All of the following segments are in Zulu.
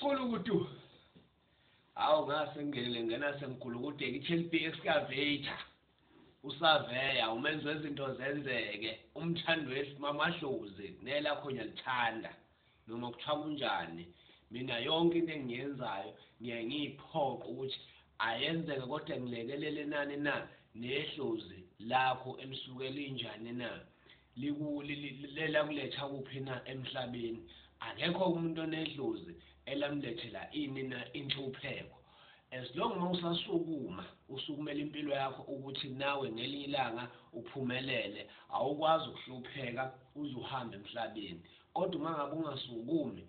Mkhulu awu ngase ngena semkhulu kude i-TLB excavator usaveya umenza izinto zenzeke umthandi wesimamadlozi nelakho nyalithanda noma kuthiwa kunjani mina yonke into engiyenzayo ngiye ngiyiphoqa ukuthi ayenzeke kodwa ngilekelele nani na nedlozi lakho elisuke linjani na lela kuletha kuphi na emhlabeni akekho umuntu onedlozi elamlethela ini na inhlupheko as long mawusasukuma usukumela impilo yakho ukuthi nawe ngelinye ilanga uphumelele awukwazi ukuhlupheka uzuhamba emhlabeni kodwa mangabe ungasukumi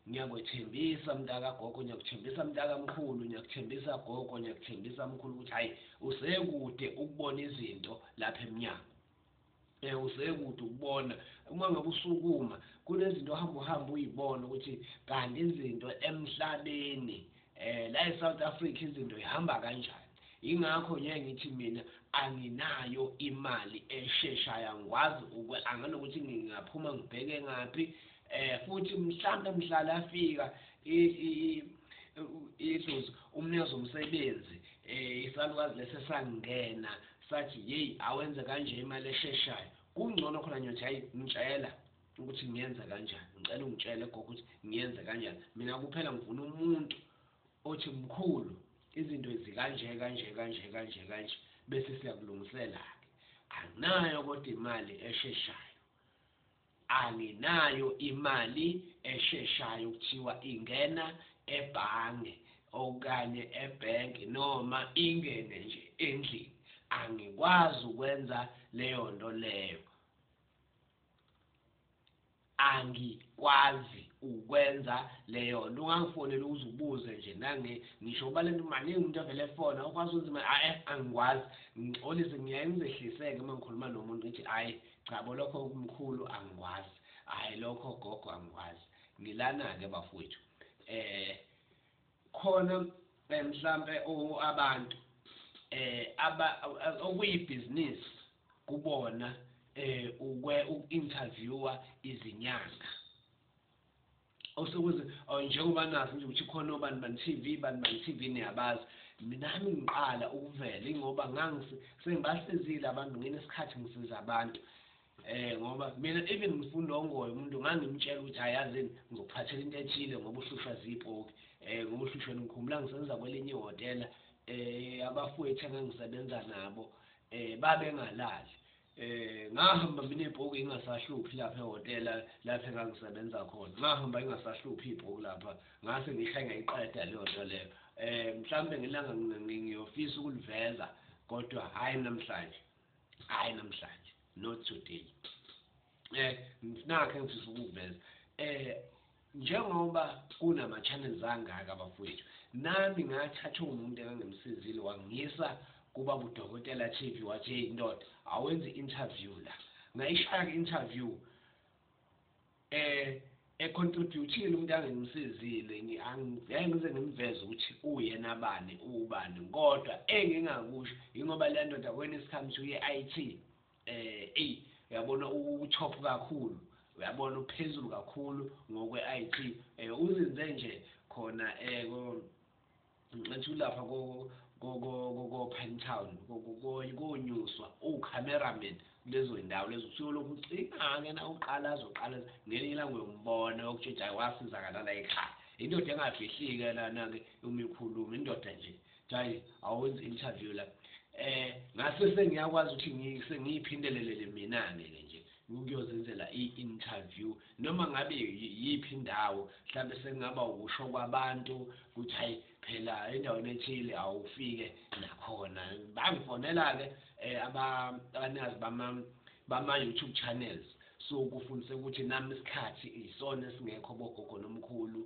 ngiyakwethembisa mntaka gogo ngiyakuthembisa mntaka mkhulu ngiyakuthembisa gogo ngiyakuthembisa mkhulu ukuthi hayi usekude ukubona izinto lapha eminyango usekude ukubona uma ngabe usukuma kunezinto ohamba uyibona ukuthi kanti izinto emhlabeni la eSouth Africa izinto ihamba kanjani ingakho ngithi mina anginayo imali esheshayo angikwazi anganokuthi ngingaphuma ngibheke ngapi futhi mhlambe mhlala afika idlozi umnikazi womsebenzi isalukazi lesesangena sathi hey awenze kanje imali esheshayo kungcono khona ngiyothi hayi ngitshela ukuthi ngiyenze kanjani ngicela ungitshele gogo ukuthi ngiyenze kanjani mina kuphela ngifuna umuntu othi mkhulu izinto kanje bese siyakulungisela ke anginayo kodwa imali esheshayo anginayo imali esheshayo kuthiwa ingena ebhange okanye ebank noma ingene nje endlini angikwazi ukwenza leyo nto leyo angikwazi ukwenza leyo nto ungangifonela uzubuze nje ngisho balento maningi umuntu avele efona ukwazi ukuthi angikwazi ngixolise ngiyayengizehliseke uma ngikhuluma nomuntu ngithi hayi cha lokho kumkhulu angikwazi hayi lokho gogo angikwazi ngilana ke bafowethu khona mhlambe abantu okuyibhizinisi kubona uku-interviewer izinyanga osekuze njengoba nazi nje ukuthi khona bani TV niyabazi nami ngiqala ukuvela ingoba sengibahlezile abantu ngenesikhathi ngisiza abantu ngoba mina even ngifunda ongoye umuntu ngangimtshela ukuthi ayazini ngizokuphathela into ethile ngoba uhlushwa ziphoki ngoba uhlushwa ngikhumbula ngisebenza kwelinye ihhotela abafowethu engangisebenza nabo babengalali ngahamba mina ibhoki ingasahluphi lapha ehhotela lapha engangisebenza khona ngahamba ingasahluphi ibhoki lapha ngase ngihle ngayiqeda leyo nto leyo mhlambe ngelanga ngiyofisa ukuliveza kodwa hayi namhlanje not today nakho engifisa ukuveza njengoba kunama channels angaka abafowethu nami ngathatha umuntu engangimsizile wangisa kuba budokotela TV wathi hey ndoda awenze interview la ngayishaya interview contribute umuntu angimsizile ngize ngimveze ukuthi uyena bani ubani kodwa engingakusho ingoba le ndoda when it comes to IT uyabona uthop kakhulu uyabona uphezulu kakhulu ngokwe IT uzinze nje khona ngathi lapha go Pentown konyuswa cameraman lezo indawo lezo usiyoloku ucingake na uqala azoqala ngelinye ilanga uyombona okutshetha wasizakala la ekhaya indoda engafihlike lana ke umikhuluma indoda nje hayi awenze interview la ngase sengiyakwazi ukuthi ngiyiphindelelele mina ke nje ukuyozenzela i-interview noma ngabe yiphi indawo mhlawumbe sengaba ukusho kwabantu ukuthi hayi phela endaweni ethile awufike nakhona bangifonela ke abanikazi bama YouTube channels so kufundise ukuthi nami isikhathi isona singekho bogogo nomkhulu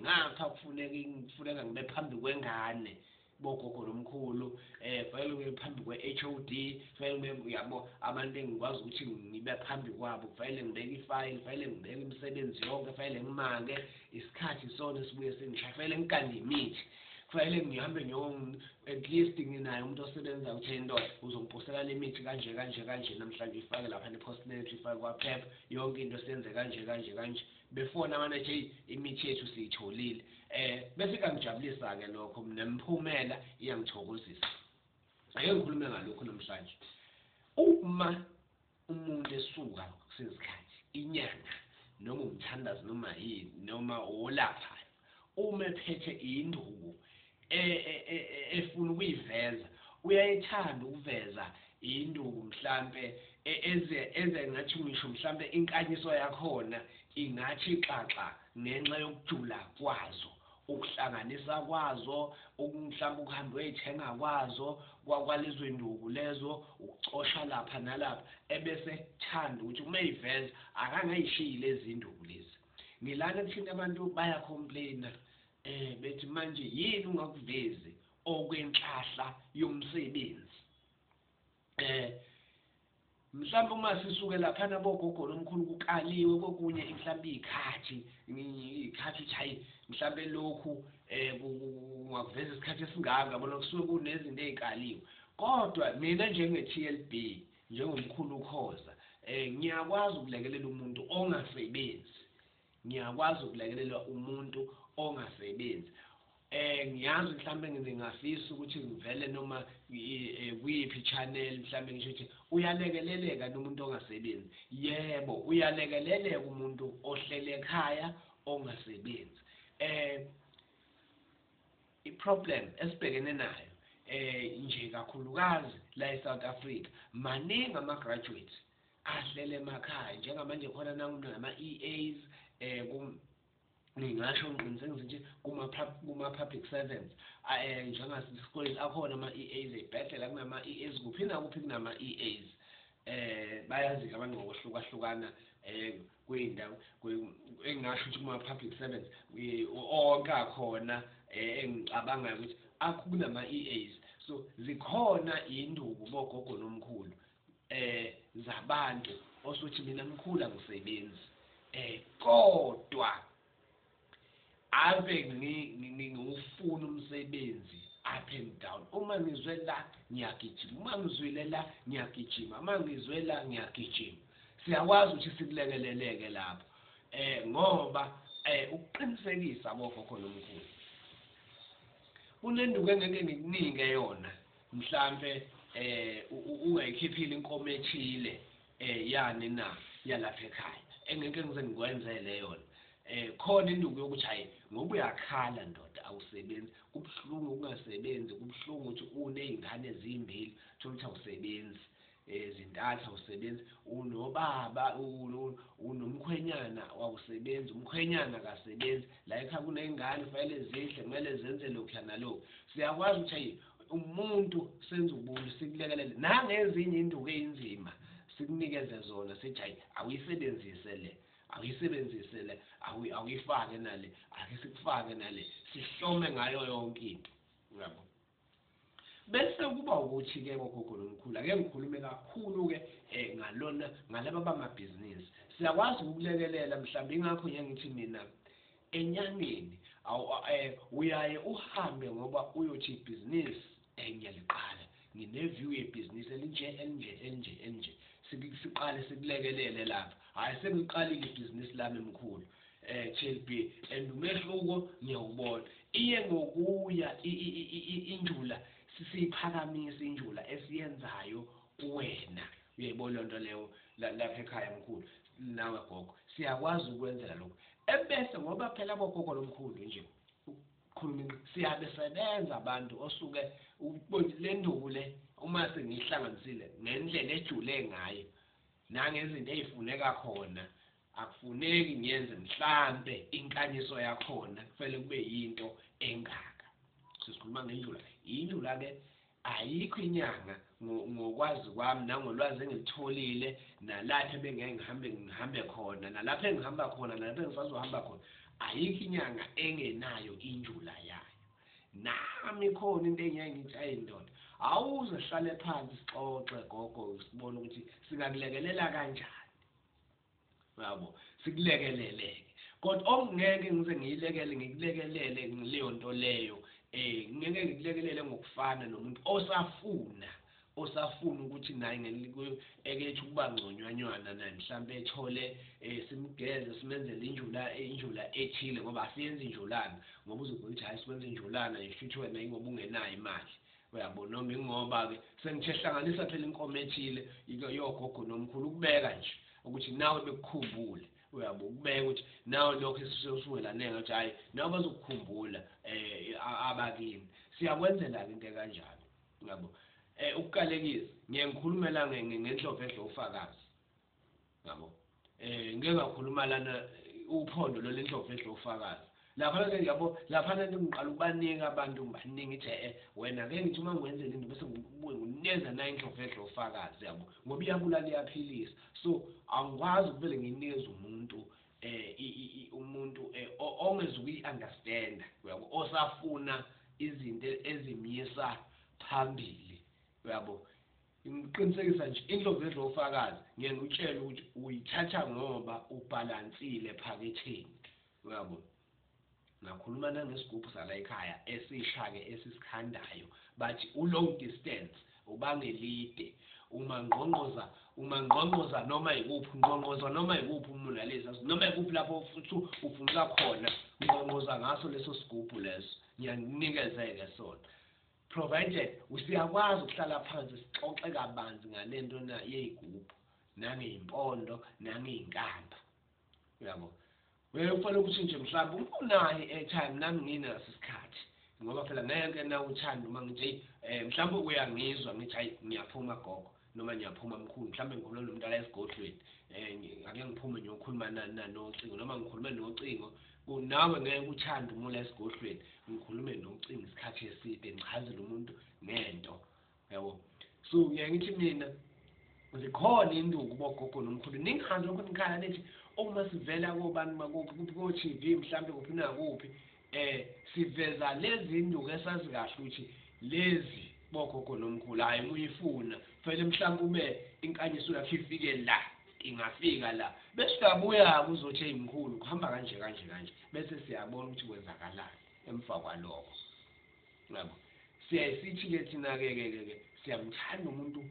ngapha kufuneka ngibe phambi kwengane bogogo nomkhulu fanele ube phambi kwe-HOD fanele uyabo abantu engikwazi ukuthi ngibe phambi kwabo fanele ngibeke ifile fanele ngibeke imisebenzi yonke fanele ngimake isikhathi sona sibuye sengisha fanele ngikande imithi kufanele ngihambe at least nginayo umuntu osebenza uThendoda uzongiphosela le mithi kanje namhlanje ifake lapha ne-postnet ifake kwaphepha yonke into senze kanje before namanje hey imithi yethu siyitholile bese kangijabulisa ke lokho nemphumela iyangithokozisa ake ngikhulume ngalokho namhlanje uma umuntu esuka kusesikhathi inyanga noma umthandazi noma yini noma olaphayo uma ephethe induku efuna ukuyiveza uyayithanda ukuveza induku mhlambe eze ngathi ngisho mhlambe inkanyiso yakhona ingathi xaxa ngenxa yokujula kwazo ukuhlanganisa kwazo mhlambe ukuhamba uyithenga kwazo kwalezo induku lezo ukucosha lapha nalapha ebese thanda ukuthi uma iveza akangayishiyi lezi induku lezi ngilana kuthina abantu baya complaina bethi manje yini ungakuvezi okwenhlahla yomsebenzi mhlawumbe uma sisuke lapha nabogogo nomkhulu kukaliwe kokunye mhlawumbe ikhathi uthi hayi mhlawumbe lokhu ungakuveza isikhathi esingaka yabona kusuke kunezinto ezikaliwe kodwa mina njenge-TLB njengomkhulu uKhoza ngiyakwazi ukulekelela umuntu ongasebenzi ongasebenzi ngiyazi mhlambe ngingafisa ukuthi ngivele noma kuyiphi channel mhlambe ngisho ukuthi uyalekeleleka nomuntu ongasebenzi yebo uyalekeleleka umuntu ohlele ekhaya ongasebenzi iproblem esibhekene nayo nje kakhulukazi la eSouth Africa maningi ama-graduates ahlele emakhaya njengamanje khona nama-EAs ngingasho ngiqiniseka nje kuma-public servants njengasikoleni akhona ama-EAs ey'bhedlela kunama-EAs kuphi kunama-EAs bayazi abantu ngokuhlukahlukana kwey'ndawo engingasho ukuthi kuma-public servants onke akhona engicabangayo ukuthi kunama-EAs so zikhona induku bogogo nomkhulu zabantu osuthi mina mkhulu angisebenzi kodwa ave ngifuna umsebenzi up and down uma ngizwe la ngiyagijima uma ngizwile la ngiyagijima uma ngizwe la ngiyagijima siyakwazi ukuthi sikulekeleleke lapho ngoba ukuqinisekisa bogogo nomkhulu kunenduku engeke ngikuninge yona mhlambe ungayikhiphile inkomo ethile yani na yalapha ekhaya engeke ngize ngikwenzele yona khona induku yokuthi hayi ngoba uyakhala ndoda awusebenzi kubuhlungu ukungasebenzi kubuhlungu ukuthi uney'ngane ezimbili ukuthi awusebenzi zintathu awusebenzi unobaba unomkhwenyana awusebenzi umkhwenyana akasebenzi la ekhaya kuney'ngane kufanele zihle kumele zenze lokhu nalokhu siyakwazi ukuthi hayi umuntu senze ubuntu sikulekelele nangezinye induku ey'nzima sikunikeze zona sithi hayi awuyisebenzise le awuyifake nale ake sikufake nale sihlome ngayo yonke into yabo bese kuba ukuthi ke bogogo nomkhulu ake ngikhulume kakhulu ke ngalaba bamabhizinisi siyakwazi ukulekelela mhlawumbe ingakho ngithi mina enyangeni uyaye uhambe ngoba uyothi ibhizinisi ngiyaliqala ngine-view yebhizinisi elinje siqale sikulekelele lapha hayi sengiqalile ibhizinisi lami emkhulu TLB and umehluko ngiyawubona iye ngokuya injula sisiphakamisa injula esiyenzayo wena uyayibona lonto leyo lapha ekhaya mkhulu nawe gogo siyakwazi ukwenzela lokho ebese ngoba phela bogogo nomkhulu nje ukukhuluma siyabe sebenza abantu osuke le nduku le uma sengihlanganisile ngendlela ejule ngayo nangezinto ey'funeka khona akufuneki ngiyenze mhlambe inkanyiso yakhona kufanele kube yinto engaka sisikhuluma ngendlula indlula ke ayikho inyanga ngokwazi kwami nangolwazi engilitholile nalapha ebengeke ngihambe khona nalapha engihamba khona nalapha engisazohamba khona ayikho inyanga engenayo injula yayo nami khona into engeke ngithi hayi ndoda awuze sihlale phansi sixoxe gogo sibone ukuthi singakulekelela kanjani yabo sikulekeleleke kodwa okungeke ngize ngikulekelele leyo nto leyo ngeke ngikulekelele ngokufana nomuntu osafuna ukuthi naye ekethe ukuba ngconyanywana naye mhlambe ethole simgeze simenzele injula ethile ngoba asiyenzi injulana ngoba uzobona ukuthi hayi siwenze injulana ishuthi wena ingoba ungenayo imali uyabona noma ingoba ke sengithe hlanganisa phela inkomo ethile yogogo nomkhulu ukubeka nje ukuthi nawe bekukhumbule uyabo ukubeka ukuthi nawe lokho esisuwelaneke ukuthi hayi nawe bazokukhumbula abakini siyakwenzela into kanjalo yabo ukukalekisa ngikhulumela ngenhlobo edlofakazi yabo ngeke ngakhuluma lana uphondo lo lenhlobo edlofakazi lapha ke yabo lapha ngiqala ukubanika abantu ngibaningi ithi wena ke ngithi uma ngwenzela into bese nginikeza na inhlobo edlofakazi yabo ngoba iyabulala iyaphilisa so angikwazi ukuvele nginikeze umuntu ongezukuyi-understanda uyabo osafuna izinto ezimyisa phambili uyabo ngiqinisekisa nje inhlobo edlofakazi ngeke ngikutshela ukuthi uyithatha ngoba ubalansile phaketheni uyabo ngakhuluma nangesigubhu sala ekhaya esishake esisikhandayo bathi long distance ubangelide uma ngqongqoza noma ikuphi ngqongqoza noma ikuphi umunalisa noma ikuphi lapho futhi ufuna khona ngqongqoza ngaso leso sigubhu leso ngiyanikezeke sona provided usiyakwazi ukuhlala phansi sixoxe kabanzi ngalento na yezigubhu nangeyimpondo nangeyinkamba uyabo ufanele ukuthi nje mhlawumbe unayo i-airtime nami nginaso isikhathi ngoba phela ngeke na uthanda uma ngithi mhlawumbe uyangizwa ngithi hayi ngiyaphuma gogo noma ngiyaphuma mkhulu mhlawumbe ngikhuluma nomuntu ala esigodlweni ake ngiphume ngiyokhuluma nocingo noma ngikhulume nocingo nawe ngeke uthanda umula esigodlweni ngikhulume nocingo isikhathi eside ngichazele umuntu ngento yabo so ngiyayithi mina zikhona induku bogogo nomkhulu ningazi lokho nikhala nithi uma sivela kobani makuphi ko TV mhlambe kuphi nakuphi siveza lezi induku esazi kahle ukuthi lezi bogogo nomkhulu hayi muyifuna fanele mhlambe ube inkanyiso yakhe ifike la ingafika la bese siyabuya kuzothi imkhulu kuhamba kanje bese siyabona ukuthi kwenzakalani emva kwalokho yabo siyasithi ke thina ke siyamthanda umuntu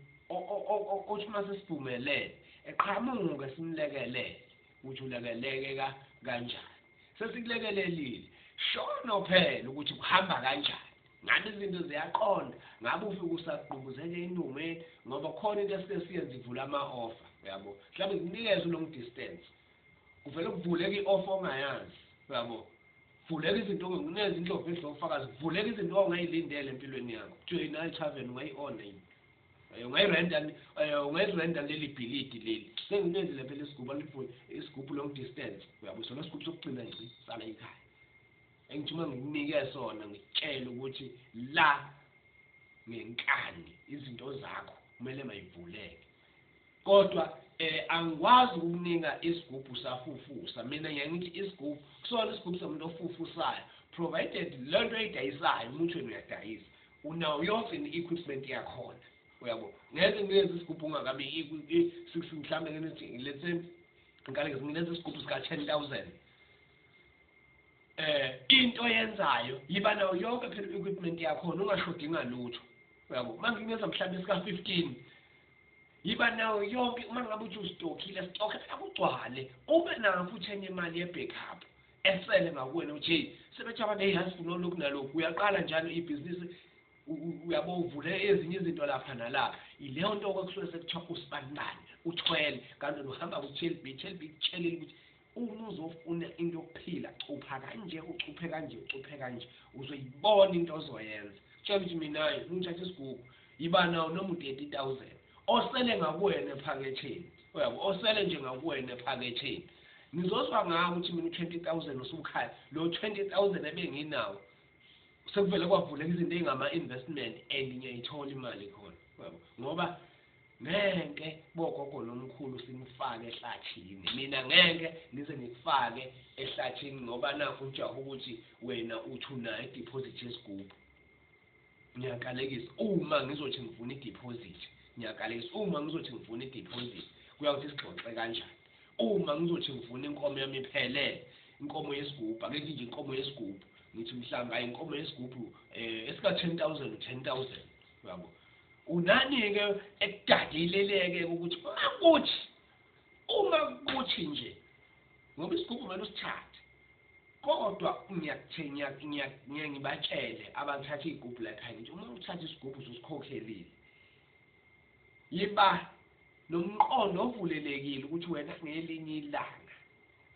othi mase siphumelele eqhamuka simlekelele ukuthi ulekeleke kanjani sesikulekelelile shona phela ukuthi kuhamba kanjani ngabe izinto ziyaqonda ngabe ufike usaqhubuzele indumeni ngoba khona into esesiyenza ivula ama-offer yabo mhlawumbe kunikeza long distance kuvele kuvuleka i-offer ongayazi yabo vuleka izinto nginikeza inhlobo edlofakazi vuleka izinto ongayilindele empilweni yakho kuthiwe i-night tavern ungayi-ona yini ungayirenda leli bhilidi leli senginenzile phela isigubhu long distance uyabo sona isigubhu sokugcina nje sala ekhaya engithi uma ngikunike sona ngitshela ukuthi la ngenkani izinto zakho kumele mayivuleke kodwa angikwazi ukukunika isigubhu safufusa mina ngiyangithi isigubhu kusona isigubhu somuntu ofufusayo provided lento eyidayisayo umuntu wena uyadayisa unawo yonke i-equipment yakhona uyabo ngeke ngiyenze isigubhu ungakabi mhlambe ngithi let's say ngale ngiyenze isigubhu sika 10,000 into yenzayo yiba nayo yonke phela equipment yakhona ungashodi ngalutho uyabo manginikeza mhlambe sika 15 yiba nayo yonke uma ngabe uthi ustockile stock akugcwale ube nayo futhi enye imali ye-backup esele ngakuwena uthi sebethi abantu eyihasifuna lokhu nalokhu uyaqala njalo ibhizinisi uyabo uvule ezinye izinto lapha nalapha ileyo nto okusuke sekuthiwa usibanibani uthwele kanti uhamba ku-TLB kutshelile ukuthi uma uzofuna into yokuphila cupha kanje ucuphe kanje uzoyibona into ozoyenza kutshela ukuthi mina ngithatha isigubhu yiba nawo noma u-30,000 osele ngakuwena ephaketheni uyabo osele nje ngakuwena ephaketheni ngizozwa ngawo ukuthi mina 20,000 usukhaya lo 20,000 ebenginawo sekuvele kwavuleka izinto ey'ngama-investment and ngiyayithola imali khona yabo ngoba ngeke bogogo nomkhulu simfake ehlathini mina ngeke nize ngikufake ehlathini ngoba nakho ujaha ukuthi wena uthi unayo i-deposit yesigubhu ngiyakalekisa uma ngizothi ngifuna i-deposit ngiyakalekisa uma ngizothi ngifuna i-deposit kuyawuthi sixoxe kanjani uma ngizothi ngifuna inkomo yami iphelele inkomo yesigubhu ake nje inkomo yesigubhu ngithi mhlawumbe ayinkomo yesigubhu esika 10,000 yabo unani ke ekudadileleke ukuthi uma kuthi nje ngoba isigubhu kumele usithathe kodwa ngiyabatshele abathatha igubhu lapha ngithi uma uthatha isigubhu usikhokhelile yiba nomqondo ovulelekile ukuthi wena ngelinye ilanga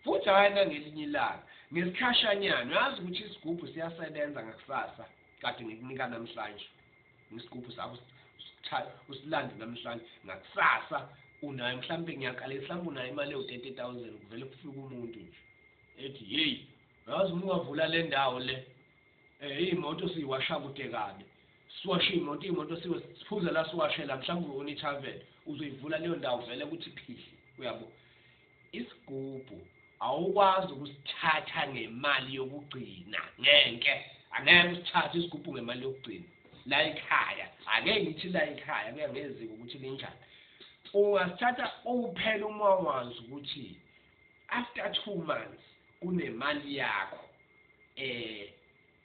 futhi ayana ngelinye ilanga ngesikhashanyana uyazi ukuthi isigubhu siyasebenza ngakusasa kade ngikunika namhlanje isigubhu sakho usilande namhlanje ngakusasa unayo mhlawumbe ngiyaqala mhlawumbe unayo imali ewu-30,000 kuvele kufika umuntu nje ethi hey yazi ungavula le ndawo le imoto siyiwasha kude kabi siwashe imoto siphuza la siwashela mhlawumbe unithaven uzoyivula leyo ndawo vele ukuthi phihli uyabo isigubhu awukwazi ukusithatha ngemali yokugcina angeke usithathe isigubhu ngemali yokugcina la ekhaya ake ngithi la ekhaya kuyangezi ukuthi linjani ungasithatha uphela uma wazi ukuthi after 2 months kunemali yakho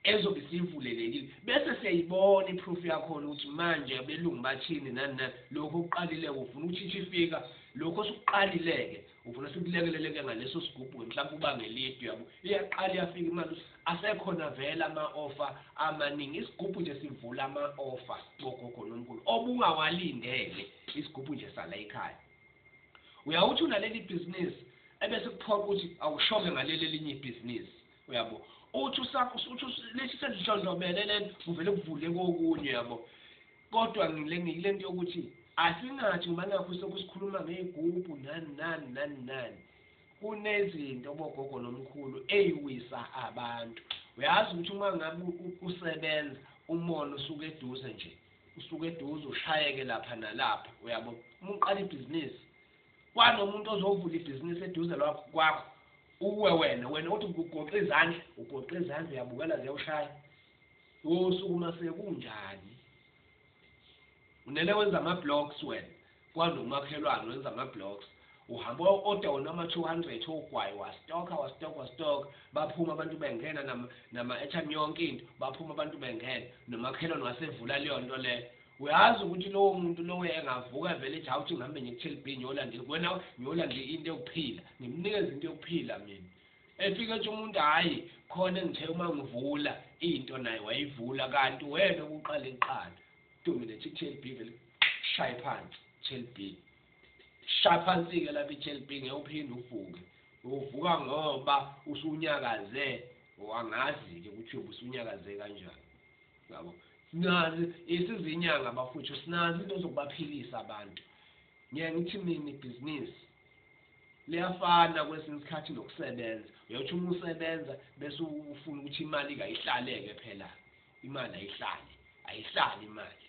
ezobe sivulelekile bese siyayibona iproof yakho ukuthi manje belungu bathini nani lokho uqalile ufuna ukuthi ifika lokho sokuqalileke ufuna sikulekeleleke ngaleso sigubhu mhlawumbe ubangelido yabo iyaqala yafika imali asekhona vela ama-offer amaningi isigubhu nje sivula ama-offer bogogo nomkhulu obungawalindele isigubhu nje sala ekhaya uyawuthi unaleli business ebese kuphoqa ukuthi awushome ngaleli linye ibhizinisi uyabo uthi lesi sezidlondlobele lento kuvele kuvule kokunye yabo kodwa ngilento yokuthi asingathi ngoba nakho sokusikhuluma ngegubhu nani kunezinto bogogo nomkhulu eyiwisa abantu uyazi ukuthi uma ngabe usebenza umono usuke eduze nje usuke eduze ushayeke lapha nalapha uyabo uma uqala ibhizinisi kwanomuntu ozovula ibhizinisi eduze kwakho wena uthi ugoqa izandla uyabukela ziyawushaya usuku mase kunjani unele wenza ama-blocks wena kwanomakhelwane wenza ama-blocks uhamba order noma 200 ogwayi wastock baphuma abantu bengena nama-airtime yonke into baphuma abantu bengena nomakhelwane wasevula leyo nto leyo uyazi ukuthi lowo muntu lowo engavuka vele ethi awuthi ngihambe ngiye-TLB ngiyolandela into yokuphila ngimnikeza into yokuphila mina efike nje umuntu hhayi khona engithe uma ngivula into naye wayivula kanti wena ukuqala eqala dominate i-TLB vele shaye phansi TLB shaya phansi-ke lapha i-TLB ngeke uphinde uvuka ngoba usunyakaze angazi-ke ukuthi uyobe usunyakaze kanjani yabo sinazi isizinyanga bafuthu sinazi into zokubaphilisa abantu ngithi mina ibhizinisi liyafana kwesinye isikhathi nokusebenza uyothi uma usebenza bese ufuna ukuthi imali kayihlaleke phela imali ayihlali imali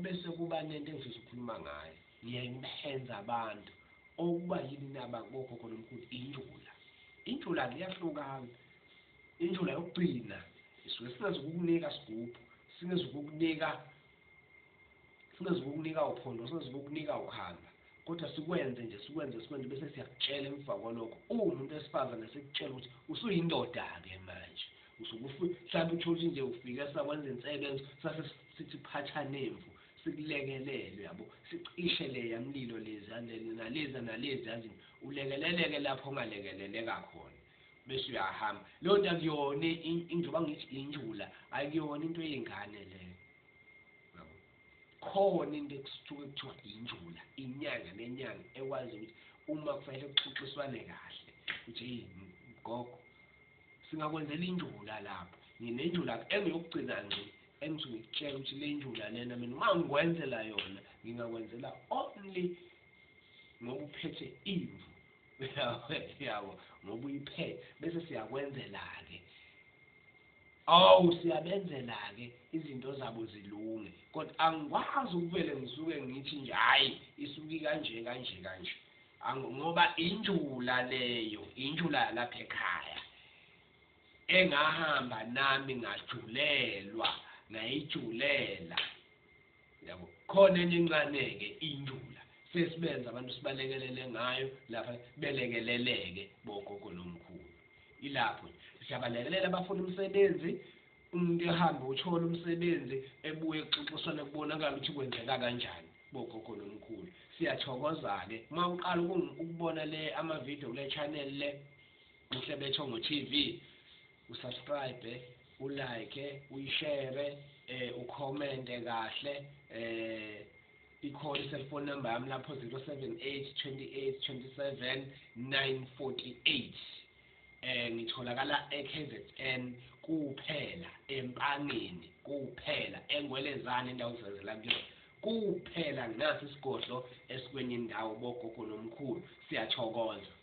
bese kuba nento engifisa ukukhuluma ngayo ngiyenza abantu okuba yini nabagogo khona omkhulu injula liyahlukana injula yokugcina isuke singezukukunika sigubhu singezukukunika uphondo singezukukunika ukhamba kodwa sikwenze bese siyakutshela emva kwalokho umuntu esifazane sekutshela ukuthi usuyindoda-ke manje mhlawumbe uthole nje ufike sakwenza insebenzo sase sithi phatha nemvu sikulekelele yabo sicishe leya mlilo nalezi yazi ulekeleleke lapho ongalekeleleka khona bese uyahamba leyo nto akuyona njengoba ngithi injula akuyona into yengane leyo yabo khona into ekuthiwa injula inyanga nenyanga ekwazi ukuthi uma kufanele kuxoxiswane kahle ukuthi hey gogo singakwenzela injula lapho nginenjula engiyokugcina nje engithi ngikutshela ukuthi le njula lena mina uma ngikwenzela yona ngingakwenzela only ngoba uphethe imvu yabo ngoba uyiphethe bese siyakwenzela-ke siyabenzela-ke izinto zabo zilunge kodwa angikwazi ukuvele ngisuke ngithi nje hhayi isuke kanje ngoba injula leyo injula lapha ekhaya engahamba nami ngajulelwa ngayijulela yabo khona enye encane-ke injula sesibenza abantu sibalekelele ngayo lapha belekeleleke bogogo nomkhulu ilapho siyabalekelela abafuna umsebenzi, umuntu ehamba uthola umsebenzi ebuye exoxiswana kubonakala ukuthi kwenzeka kanjani bogogo nomkhulu. Siyathokoza-ke uma uqala ukubona ama-video kule channel le Mhlebetho TV, usubscribe, ulike, uyishare, ucommente kahle, ikhona i-cellphone number yami lapho 078 28 27 948. Ngitholakala eKZN kuphela, Empangeni kuphela, eNgwelezane indawo zazela kuphela, nasi isigodlo esikwenye indawo bogogo nomkhulu. Siyathokoza.